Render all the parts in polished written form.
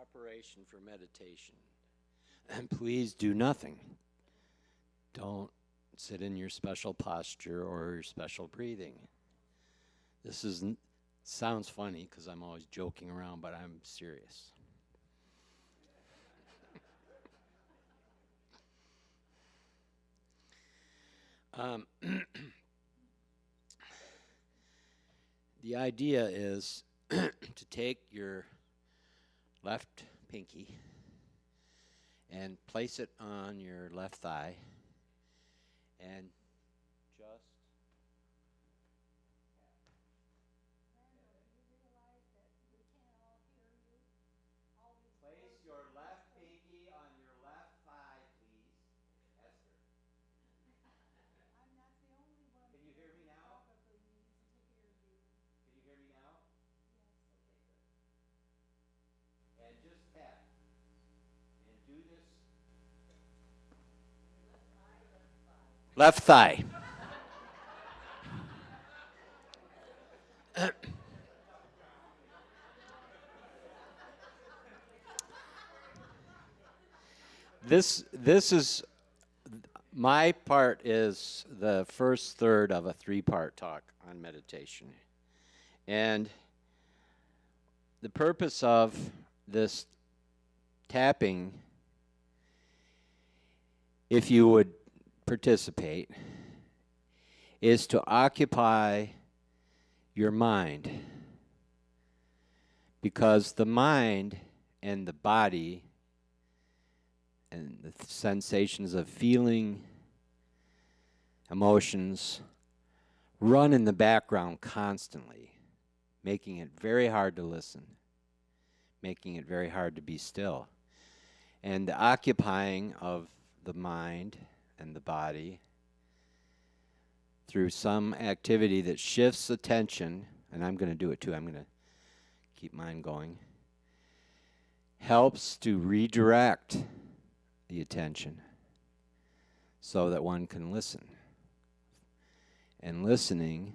Preparation for meditation. And please do nothing. Don't sit in your special posture or your special breathing. This sounds funny because I'm always joking around, but I'm serious. The idea is to take your left pinky and place it on your left thigh and just place your left pinky on your left thigh, please. Esther. I'm not the only one. Can you hear me now? Probably needs to hear you. Can you hear me now? Yes. Okay, good. And just tap. And do this. Left thigh. This is my part is the first third of a 3-part talk on meditation. And the purpose of this tapping, if you would participate, is to occupy your mind, because the mind and the body and the sensations of feeling, emotions, run in the background constantly, making it very hard to listen, making it very hard to be still. And the occupying of the mind and the body through some activity that shifts attention, and I'm going to do it too, I'm going to keep mine going, helps to redirect the attention so that one can listen. And listening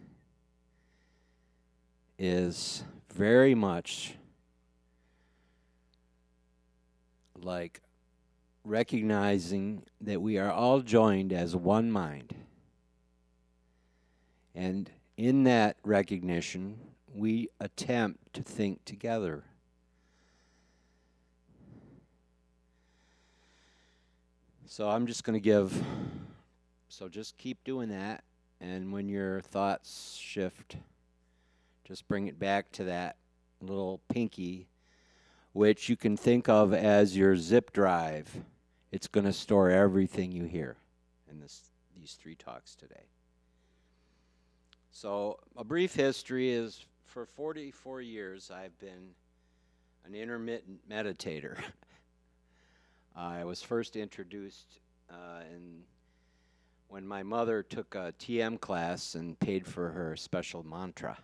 is very much like recognizing that we are all joined as one mind. And in that recognition, we attempt to think together. So I'm just going to just keep doing that. And when your thoughts shift, just bring it back to that little pinky, which you can think of as your zip drive. It's going to store everything you hear in these 3 talks today. So a brief history is, for 44 years, I've been an intermittent meditator. I was first introduced when my mother took a TM class and paid for her special mantra.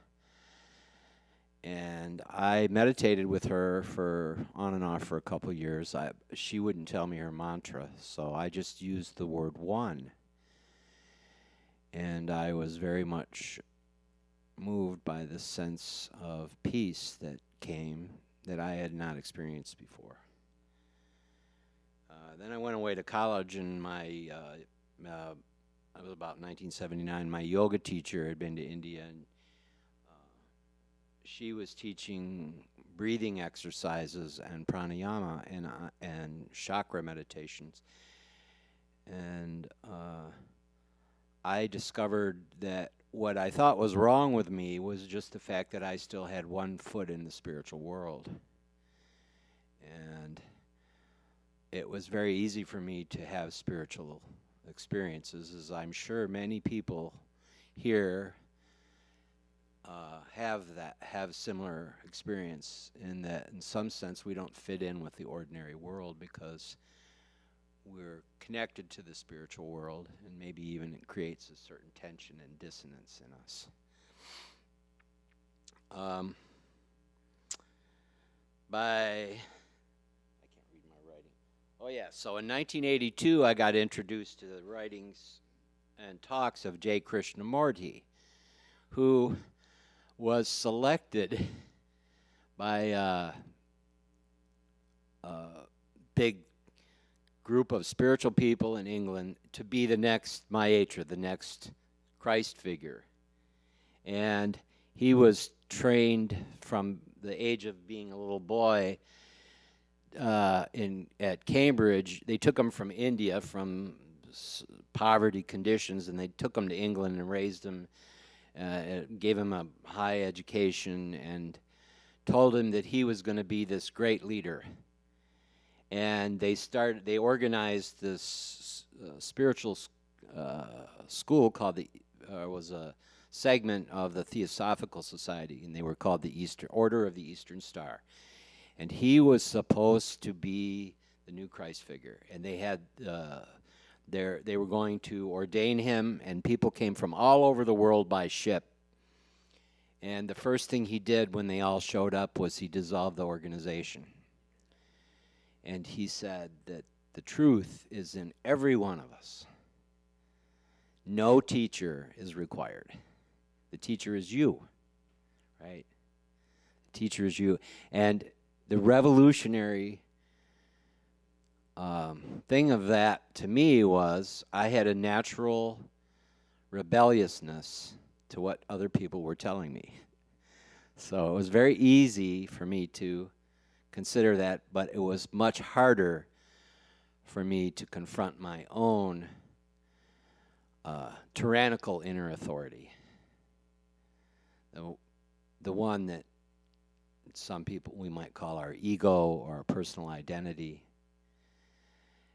And I meditated with her for on and off for a couple years. She wouldn't tell me her mantra, so I just used the word one. And I was very much moved by the sense of peace that came that I had not experienced before. Then I went away to college, and it was about 1979. My yoga teacher had been to India, and she was teaching breathing exercises and pranayama and chakra meditations. And I discovered that what I thought was wrong with me was just the fact that I still had one foot in the spiritual world. And it was very easy for me to have spiritual experiences, as I'm sure many people here have similar experience, in that in some sense we don't fit in with the ordinary world because we're connected to the spiritual world, and maybe even it creates a certain tension and dissonance in us. So in 1982 I got introduced to the writings and talks of J. Krishnamurti, who was selected by big group of spiritual people in England to be the next Maitra, the next Christ figure. And he was trained from the age of being a little boy at Cambridge. They took him from India, from poverty conditions, and they took him to England and raised him, gave him a high education, and told him that he was going to be this great leader. And they organized this spiritual school called was a segment of the Theosophical Society, and they were called the Order of the Eastern Star. And he was supposed to be the new Christ figure. And they had they were going to ordain him, and people came from all over the world by ship. And the first thing he did when they all showed up was he dissolved the organization. And he said that the truth is in every one of us. No teacher is required. The teacher is you, right? The teacher is you. And the revolutionary thing of that to me was I had a natural rebelliousness to what other people were telling me. So it was very easy for me to consider that, but it was much harder for me to confront my own tyrannical inner authority. The one that some people we might call our ego or our personal identity.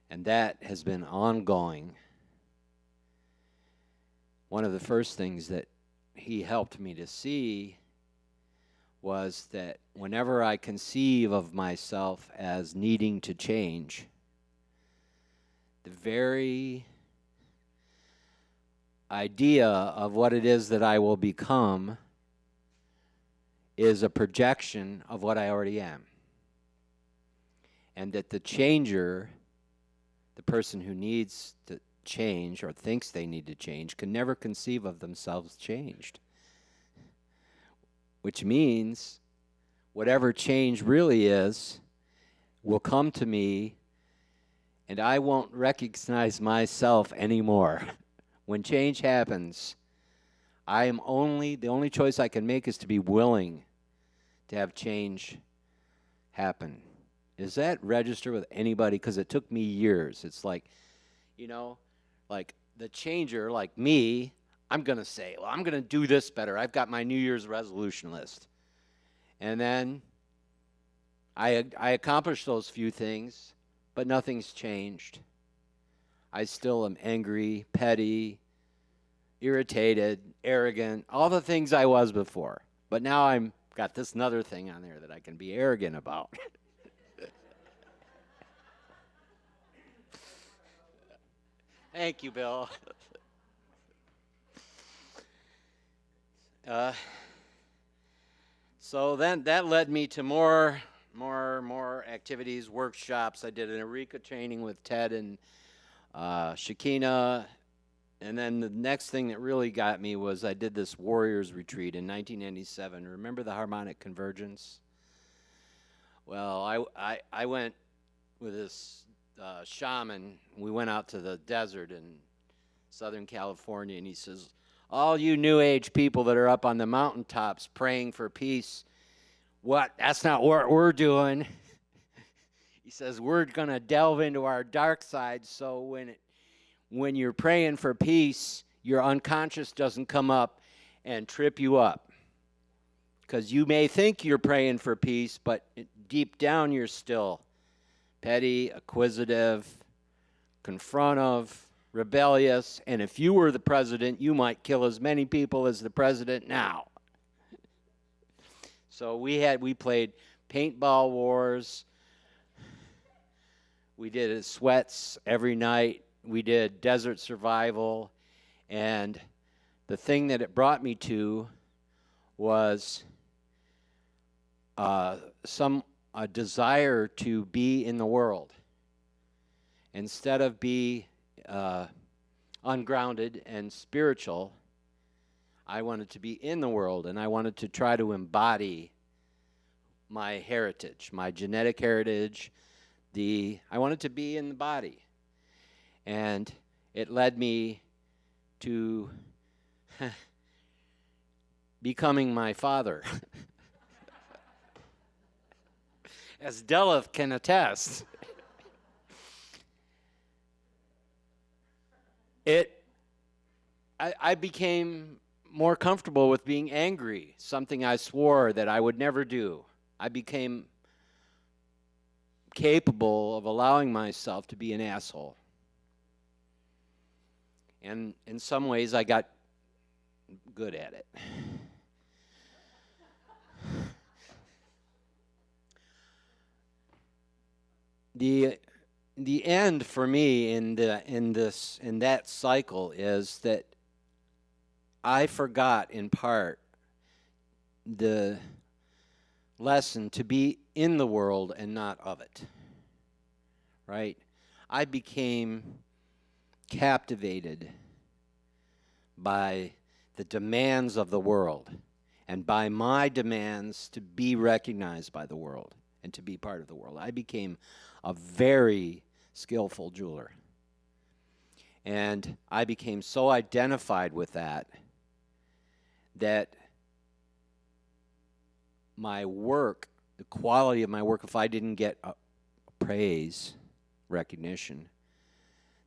And that has been ongoing. One of the first things that he helped me to see was that whenever I conceive of myself as needing to change, the very idea of what it is that I will become is a projection of what I already am. And that the changer, the person who needs to change or thinks they need to change, can never conceive of themselves changed. Which means whatever change really is will come to me, and I won't recognize myself anymore. When change happens, the only choice I can make is to be willing to have change happen. Does that register with anybody? Because it took me years. It's like, like the changer, like me, I'm going to say, well, I'm going to do this better. I've got my New Year's resolution list. And then I accomplished those few things, but nothing's changed. I still am angry, petty, irritated, arrogant, all the things I was before. But now I'm got this another thing on there that I can be arrogant about. Thank you, Bill. So then that led me to more activities, workshops. I did an Eureka training with Ted and Shakina. And then the next thing that really got me was I did this Warriors Retreat in 1997. Remember the harmonic convergence? Well, I went with this shaman. We went out to the desert in Southern California, and he says, all you New Age people that are up on the mountaintops praying for peace, that's not what we're doing. He says, we're going to delve into our dark side, so when you're praying for peace, your unconscious doesn't come up and trip you up. Because you may think you're praying for peace, but deep down you're still petty, acquisitive, confrontive, rebellious, and if you were the president, you might kill as many people as the president now. So we played paintball wars. We did sweats every night. We did desert survival, and the thing that it brought me to was a desire to be in the world instead of be ungrounded and spiritual. I wanted to be in the world, and I wanted to try to embody my heritage, my genetic heritage, I wanted to be in the body. And it led me to becoming my father. As Della can attest. I became more comfortable with being angry, something I swore that I would never do. I became capable of allowing myself to be an asshole. And in some ways, I got good at it. The end for me in that cycle is that I forgot in part the lesson to be in the world and not of it. Right? I became captivated by the demands of the world and by my demands to be recognized by the world and to be part of the world. I became a very skillful jeweler. And I became so identified with that my work, the quality of my work, if I didn't get praise, recognition,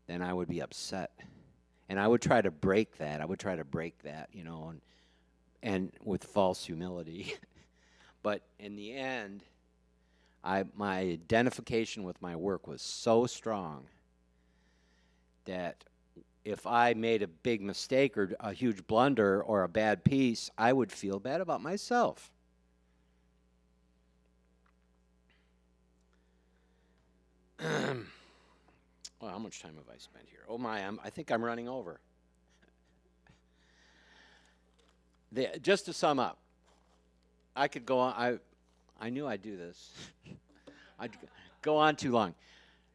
then I would be upset. And I would try to break that. And with false humility. But in the end, my identification with my work was so strong that if I made a big mistake or a huge blunder or a bad piece, I would feel bad about myself. Well, how much time have I spent here? Oh my, I think I'm running over. Just to sum up, I could go on. I knew I'd do this. I'd go on too long.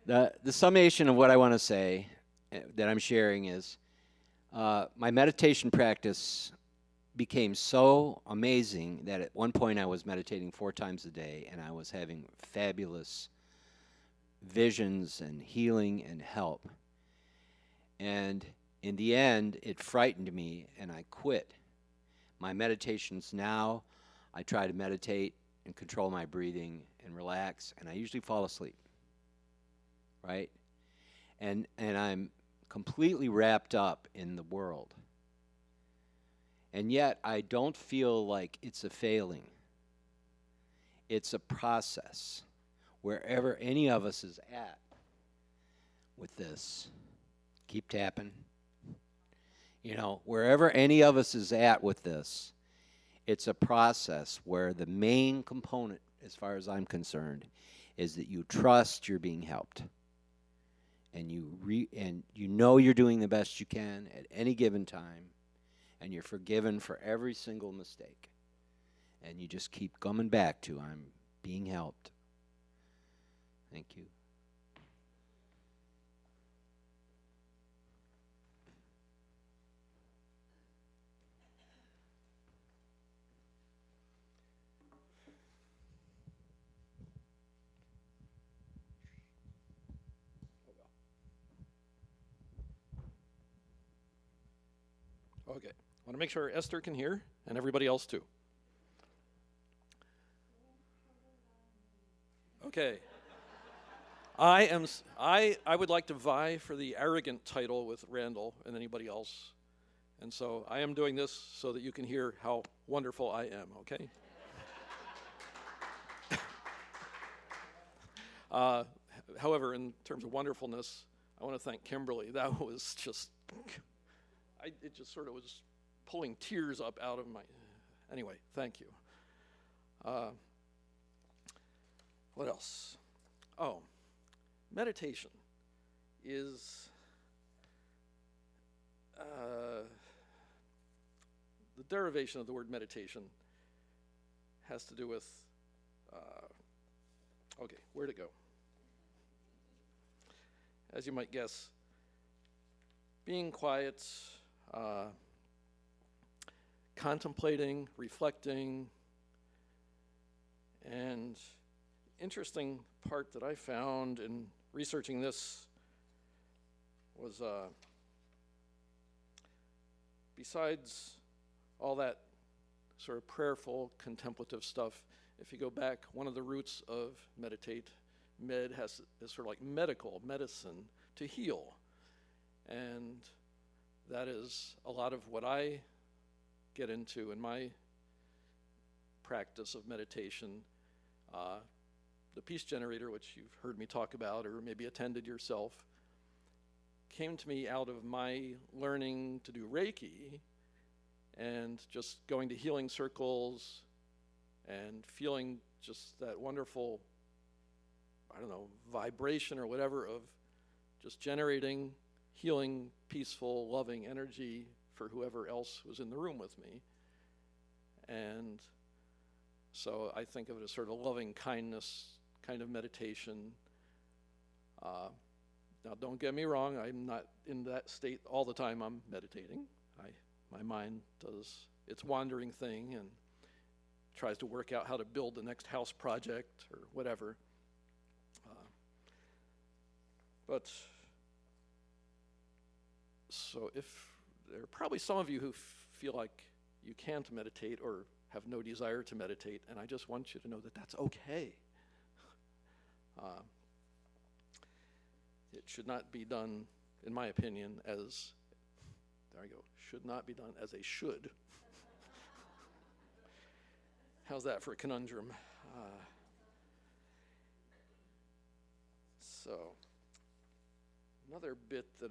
The summation of what I want to say that I'm sharing is my meditation practice became so amazing that at one point I was meditating 4 times a day, and I was having fabulous visions and healing and help. And in the end, it frightened me, and I quit. My meditations now, I try to meditate and control my breathing and relax, and I usually fall asleep, right? And I'm completely wrapped up in the world. And yet, I don't feel like it's a failing. It's a process. Wherever any of us is at with this, keep tapping. Wherever any of us is at with this, it's a process where the main component, as far as I'm concerned, is that you trust you're being helped. And you know you're doing the best you can at any given time, and you're forgiven for every single mistake. And you just keep coming back to, I'm being helped. Thank you. Okay, I want to make sure Esther can hear and everybody else too. Okay. I would like to vie for the arrogant title with Randall and anybody else. And so I am doing this so that you can hear how wonderful I am, okay? However, in terms of wonderfulness, I want to thank Kimberly. That was just, it just sort of was pulling tears up out of my, anyway, thank you. What else? Oh, meditation is the derivation of the word meditation has to do with, okay, where'd it go? As you might guess, being quiet, contemplating, reflecting, and interesting part that I found in researching this was besides all that sort of prayerful, contemplative stuff, if you go back, one of the roots of meditate, is sort of like medicine, to heal. And that is a lot of what I get into in my practice of meditation. The peace generator, which you've heard me talk about or maybe attended yourself, came to me out of my learning to do Reiki and just going to healing circles and feeling just that wonderful, vibration or whatever of just generating healing, peaceful, loving energy for whoever else was in the room with me. And so I think of it as sort of a loving kindness kind of meditation. Now, don't get me wrong, I'm not in that state all the time I'm meditating. My mind does its wandering thing and tries to work out how to build the next house project or whatever. But so if there are probably some of you who feel like you can't meditate or have no desire to meditate, and I just want you to know that that's okay. It should not be done, in my opinion, should not be done as a should. How's that for a conundrum? So, another bit that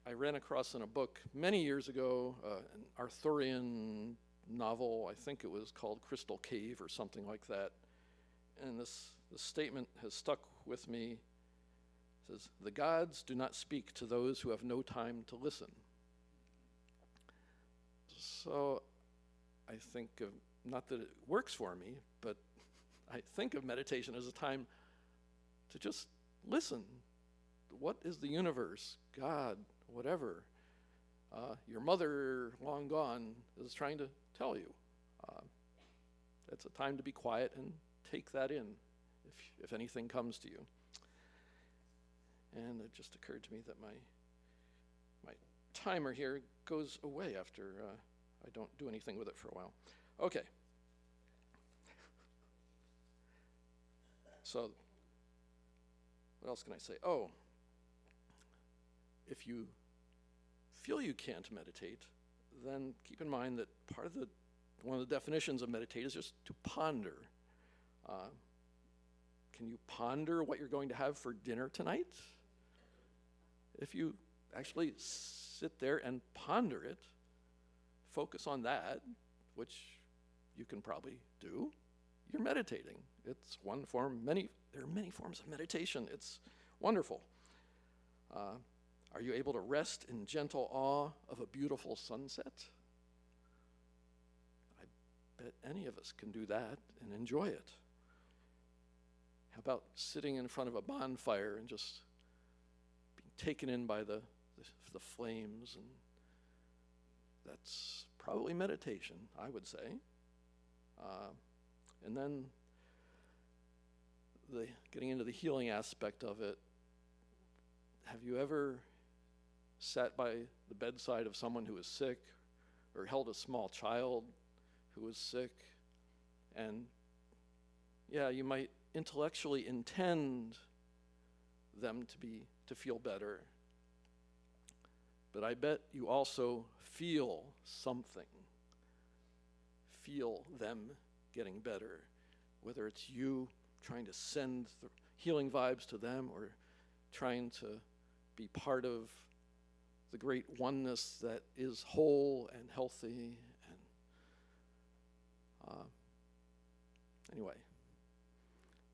I ran across in a book many years ago, an Arthurian novel, I think it was called Crystal Cave or something like that. And this statement has stuck with me. It says, "The gods do not speak to those who have no time to listen." So I think of, not that it works for me, but I think of meditation as a time to just listen. What is the universe, God, whatever, your mother, long gone, is trying to tell you? It's a time to be quiet and take that in, if anything comes to you. And it just occurred to me that my timer here goes away after I don't do anything with it for a while. Okay. So, what else can I say? Oh, if you feel you can't meditate, then keep in mind that one of the definitions of meditate is just to ponder. Can you ponder what you're going to have for dinner tonight? If you actually sit there and ponder it, focus on that, which you can probably do, you're meditating. It's one form, there are many forms of meditation. It's wonderful. Are you able to rest in gentle awe of a beautiful sunset? I bet any of us can do that and enjoy it. How about sitting in front of a bonfire and just being taken in by the flames? And that's probably meditation, I would say. And then getting into the healing aspect of it, have you ever sat by the bedside of someone who was sick or held a small child who was sick? And yeah, you might intellectually intend them to feel better, but I bet you also feel something. Feel them getting better, whether it's you trying to send the healing vibes to them or trying to be part of the great oneness that is whole and healthy. And anyway,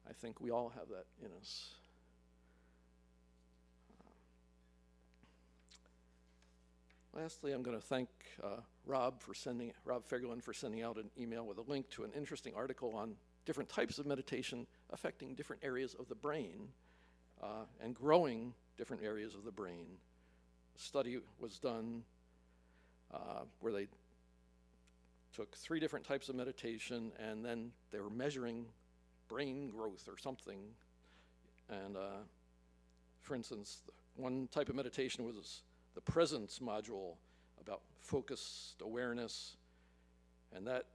I think we all have that in us. Lastly, I'm going to thank Rob Fagerlund for sending out an email with a link to an interesting article on different types of meditation affecting different areas of the brain and growing different areas of the brain. A study was done where they took 3 different types of meditation and then they were measuring brain growth or something. And for instance, one type of meditation was the presence module about focused awareness, and that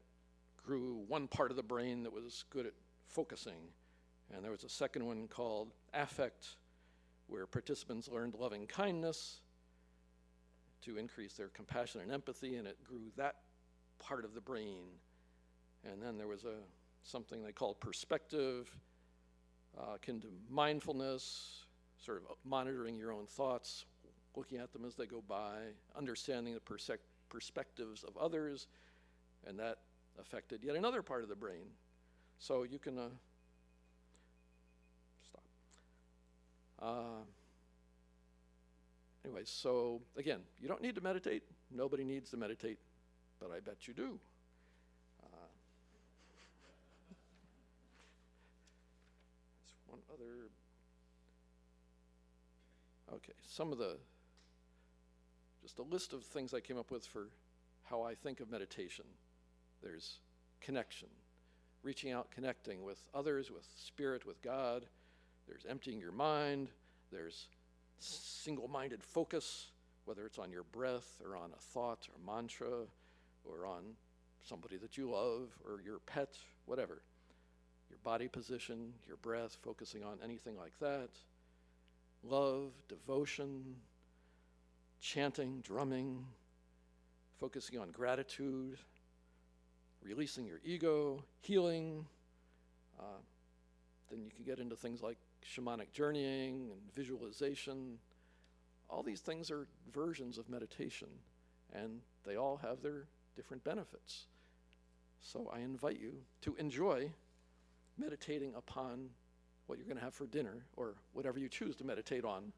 grew one part of the brain that was good at focusing. And there was a second one called affect, where participants learned loving kindness to increase their compassion and empathy, and it grew that part of the brain. And then there was something they called perspective, akin to mindfulness, sort of monitoring your own thoughts, looking at them as they go by, understanding the perspectives of others, and that affected yet another part of the brain. So you can stop. Anyway, so again, you don't need to meditate. Nobody needs to meditate, but I bet you do. There's one other. Okay, just a list of things I came up with for how I think of meditation. There's connection, reaching out, connecting with others, with spirit, with God. There's emptying your mind. There's single-minded focus, whether it's on your breath or on a thought or mantra or on somebody that you love or your pet, whatever. Your body position, your breath, focusing on anything like that. Love, devotion, chanting, drumming, focusing on gratitude, releasing your ego, healing. Then you can get into things like shamanic journeying and visualization. All these things are versions of meditation, and they all have their different benefits. So I invite you to enjoy meditating upon what you're going to have for dinner or whatever you choose to meditate on.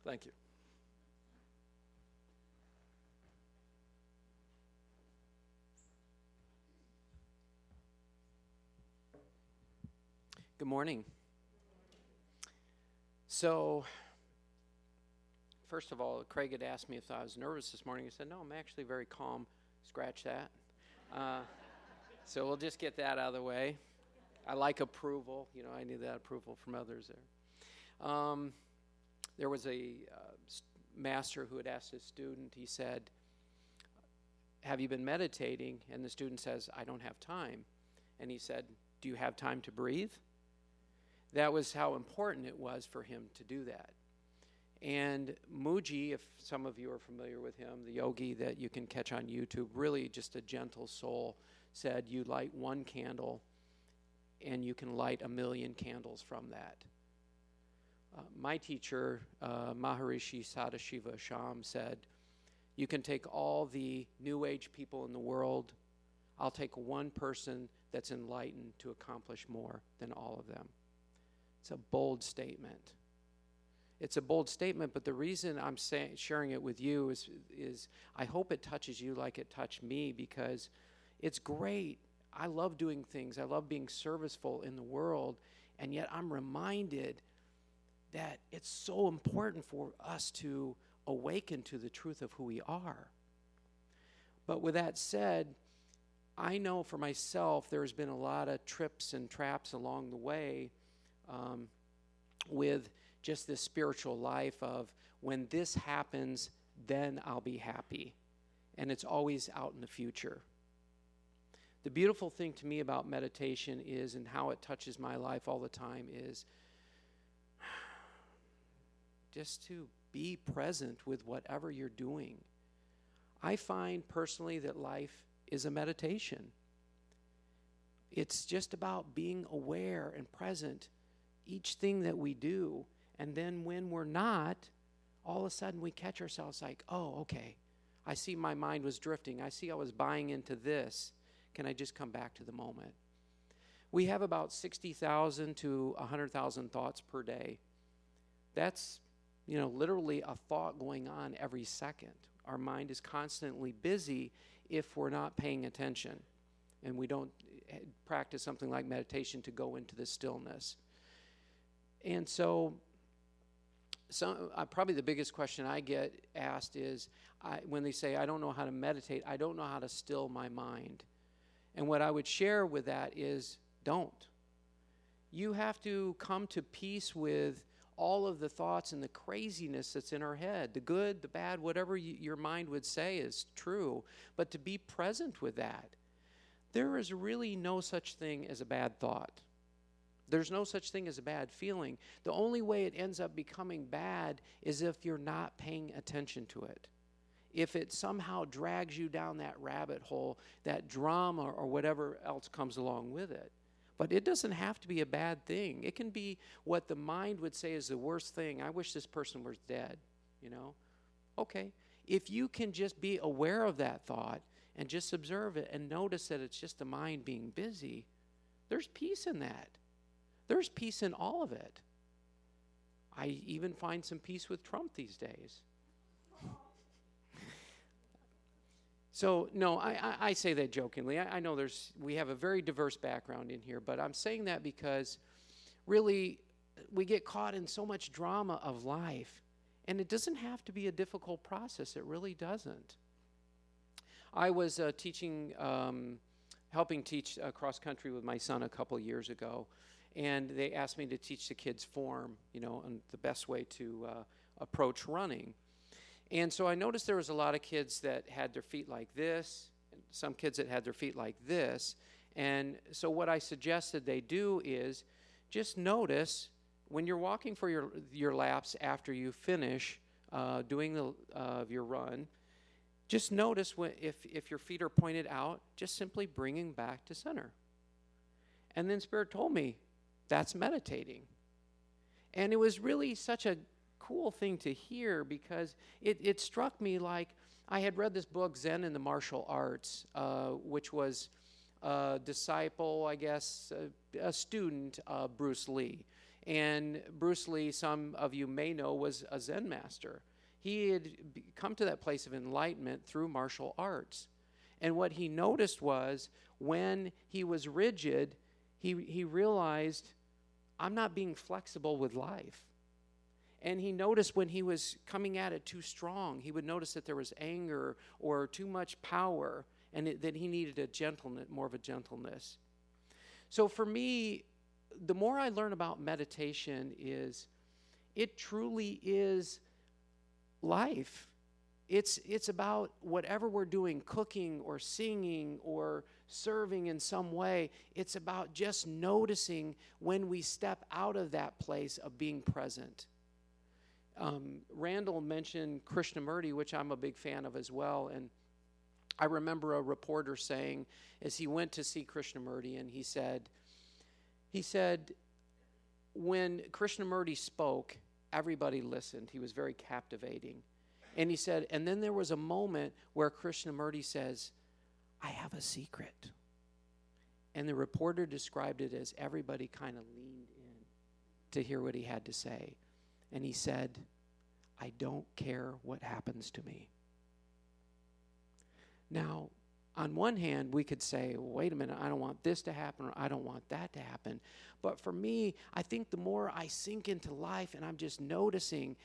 Thank you. Good morning. So, first of all, Craig had asked me if I was nervous this morning. I said, no, I'm actually very calm. Scratch that. So we'll just get that out of the way. I like approval. You know, I need that approval from others there. There was a master who had asked his student, he said, have you been meditating? And the student says, I don't have time. And he said, do you have time to breathe? That was how important it was for him to do that. And Muji, if some of you are familiar with him, the yogi that you can catch on YouTube, really just a gentle soul, said you light one candle and you can light 1,000,000 candles from that. My teacher, Maharishi Sadashiva Sham, said, you can take all the New Age people in the world, I'll take one person that's enlightened to accomplish more than all of them. It's a bold statement. It's a bold statement, but the reason I'm sharing it with you is I hope it touches you like it touched me, because it's great. I love doing things. I love being serviceful in the world, and yet I'm reminded that it's so important for us to awaken to the truth of who we are. But with that said, I know for myself there's been a lot of trips and traps along the way with just this spiritual life of when this happens, then I'll be happy. And it's always out in the future. The beautiful thing to me about meditation is, and how it touches my life all the time, is just to be present with whatever you're doing. I find personally that life is a meditation. It's just about being aware and present each thing that we do. And then when we're not, all of a sudden we catch ourselves like, oh, okay, I see my mind was drifting. I see I was buying into this. Can I just come back to the moment? We have about 60,000 to 100,000 thoughts per day. That's, literally a thought going on every second. Our mind is constantly busy if we're not paying attention and we don't practice something like meditation to go into the stillness. And so probably the biggest question I get asked is when they say, I don't know how to meditate, I don't know how to still my mind. And what I would share with that is don't. You have to come to peace with all of the thoughts and the craziness that's in our head, the good, the bad, whatever your mind would say is true, but to be present with that. There is really no such thing as a bad thought. There's no such thing as a bad feeling. The only way it ends up becoming bad is if you're not paying attention to it. If it somehow drags you down that rabbit hole, that drama or whatever else comes along with it. But it doesn't have to be a bad thing. It can be what the mind would say is the worst thing. I wish this person was dead, you know? Okay. If you can just be aware of that thought and just observe it and notice that it's just the mind being busy, there's peace in that. There's peace in all of it. I even find some peace with Trump these days. So, no, I say that jokingly. I know we have a very diverse background in here, but I'm saying that because really we get caught in so much drama of life, and it doesn't have to be a difficult process. It really doesn't. I was helping teach cross country with my son a couple years ago, and they asked me to teach the kids form, and the best way to approach running. And so I noticed there was a lot of kids that had their feet like this, and some kids that had their feet like this. And so what I suggested they do is just notice when you're walking for your laps after you finish doing your run, just notice if your feet are pointed out, just simply bringing back to center. And then Spirit told me, that's meditating. And it was really such a cool thing to hear because it struck me like I had read this book, Zen and the Martial Arts, which was a disciple, I guess, a student of Bruce Lee. And Bruce Lee, some of you may know, was a Zen master. He had come to that place of enlightenment through martial arts. And what he noticed was when he was rigid, he realized, I'm not being flexible with life. And he noticed when he was coming at it too strong, he would notice that there was anger or too much power, and that he needed more of a gentleness. So for me, the more I learn about meditation is, it truly is life. It's about whatever we're doing, cooking or singing or serving in some way. It's about just noticing when we step out of that place of being present. Randall mentioned Krishnamurti, which I'm a big fan of as well, and I remember a reporter saying, as he went to see Krishnamurti, and he said, when Krishnamurti spoke, everybody listened. He was very captivating. And he said, and then there was a moment where Krishnamurti says, I have a secret. And the reporter described it as everybody kind of leaned in to hear what he had to say. And he said, I don't care what happens to me. Now, on one hand, we could say, well, wait a minute, I don't want this to happen, or I don't want that to happen. But for me, I think the more I sink into life and I'm just noticing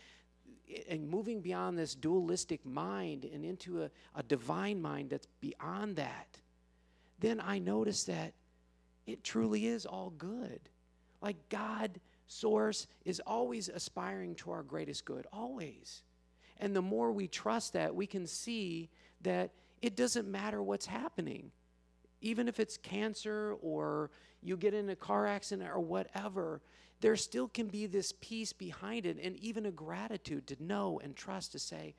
and moving beyond this dualistic mind and into a divine mind that's beyond that, then I notice that it truly is all good. Like God, Source, is always aspiring to our greatest good, always. And the more we trust that, we can see that it doesn't matter what's happening. Even if it's cancer or you get in a car accident or whatever, there still can be this peace behind it, and even a gratitude to know and trust to say,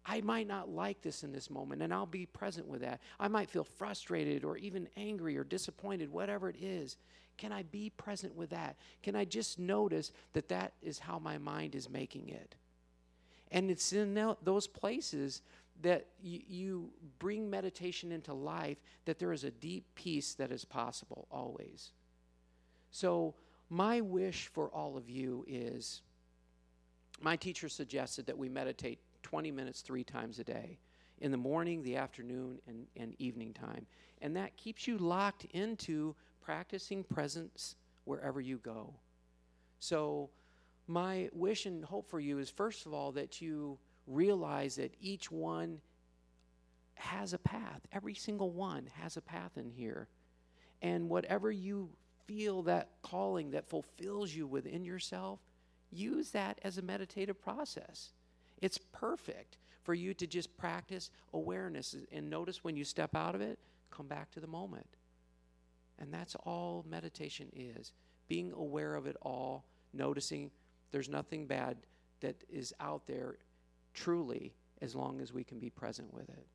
I might not like this in this moment, and I'll be present with that. I might feel frustrated or even angry or disappointed, whatever it is. Can I be present with that? Can I just notice that that is how my mind is making it? And it's in those places that you bring meditation into life, that there is a deep peace that is possible always. So my wish for all of you is, my teacher suggested that we meditate 20 minutes 3 times a day, in the morning, the afternoon, and evening time. And that keeps you locked into practicing presence wherever you go. So my wish and hope for you is, first of all, that you realize that each one has a path. Every single one has a path in here. And whatever you feel that calling that fulfills you within yourself, use that as a meditative process. It's perfect for you to just practice awareness and notice when you step out of it, come back to the moment. And that's all meditation is, being aware of it all, noticing there's nothing bad that is out there truly, as long as we can be present with it.